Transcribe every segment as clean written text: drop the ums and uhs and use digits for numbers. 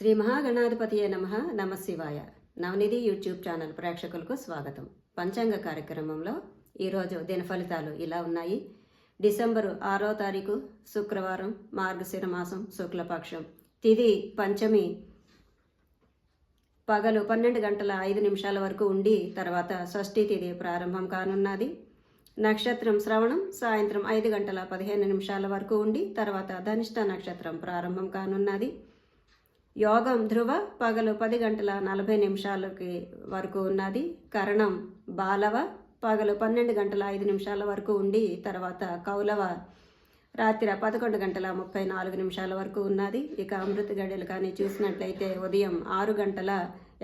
శ్రీ మహాగణాధిపతియే నమః. నమశివాయ. నవనిధి YouTube channel ప్రేక్షకులకు స్వాగతం. పంచాంగ కార్యక్రమంలో ఈరోజు దిన ఫలితాలు ఇలా ఉన్నాయి. డిసెంబరు 6వ తారీఖు శుక్రవారం, మార్గశిర మాసం, శుక్లపక్షం, తిథి పంచమి, పగలు 12 గంటల 5 నిమిషాల వరకు ఉండి తర్వాత షష్ఠీ తిథి ప్రారంభం కానున్నది. నక్షత్రం శ్రవణం సాయంత్రం 5 గంటల 15 నిమిషాల వరకు ఉండి తర్వాత ధనిష్ట నక్షత్రం ప్రారంభం కానున్నది. యోగం ధ్రువ పగలు 10 గంటల 40 నిమిషాలకి వరకు ఉన్నది. కరణం బాలవ పగలు 12 గంటల 5 నిమిషాల వరకు ఉండి తర్వాత కౌలవ రాత్రి 11 గంటల 34 నిమిషాల వరకు ఉన్నది. ఇక అమృత గడియలు కానీ చూసినట్లయితే ఉదయం 6 గంటల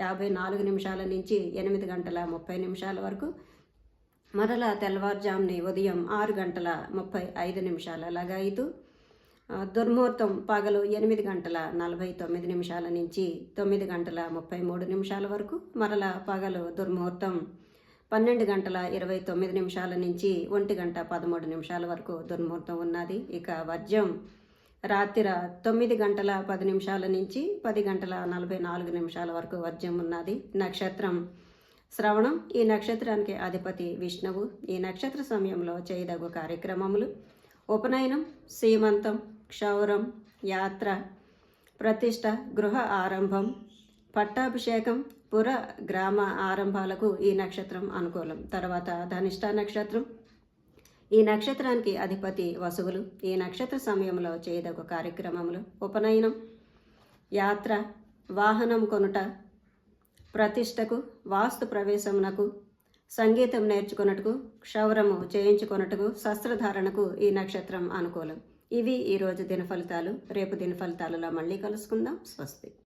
54 నిమిషాల నుంచి 8 గంటల 30 నిమిషాల వరకు, మరలా తెల్లవారుజాముని ఉదయం 6 గంటల 35 నిమిషాల లగాయితూ, దుర్ముహూర్తం పగలు 8 గంటల 49 నిమిషాల నుంచి 9 గంటల 33 నిమిషాల వరకు, మరలా పగలు దుర్ముహూర్తం 12 గంటల 29 నిమిషాల నుంచి 1 గంట 13 నిమిషాల వరకు దుర్ముహూర్తం ఉన్నది. ఇక వర్జ్యం రాత్రి 9 గంటల 10 నిమిషాల నుంచి 10 గంటల 44 నిమిషాల వరకు వర్జ్యం ఉన్నది. నక్షత్రం శ్రవణం. ఈ నక్షత్రానికి అధిపతి విష్ణువు. ఈ నక్షత్ర సమయంలో చేయదగు కార్యక్రమములు: ఉపనయనం, సీమంతం, క్షౌరం, యాత్ర, ప్రతిష్ట, గృహ ఆరంభం, పట్టాభిషేకం, పుర గ్రామ ఆరంభాలకు ఈ నక్షత్రం అనుకూలం. తర్వాత ధనిష్ట నక్షత్రం. ఈ నక్షత్రానికి అధిపతి వసువులు. ఈ నక్షత్ర సమయంలో చేయదగు కార్యక్రమములు: ఉపనయనం, యాత్ర, వాహనం కొనుట, ప్రతిష్టకు, వాస్తు ప్రవేశమునకు, సంగీతం నేర్చుకొనుటకు, క్షౌరము చేయించుకొనుటకు, శస్త్రధారణకు ఈ నక్షత్రం అనుకూలం. ఇవి ఈరోజు దిన ఫలితాలు. రేపు దిన ఫలితాలలో మళ్ళీ కలుసుకుందాం. స్వస్తి.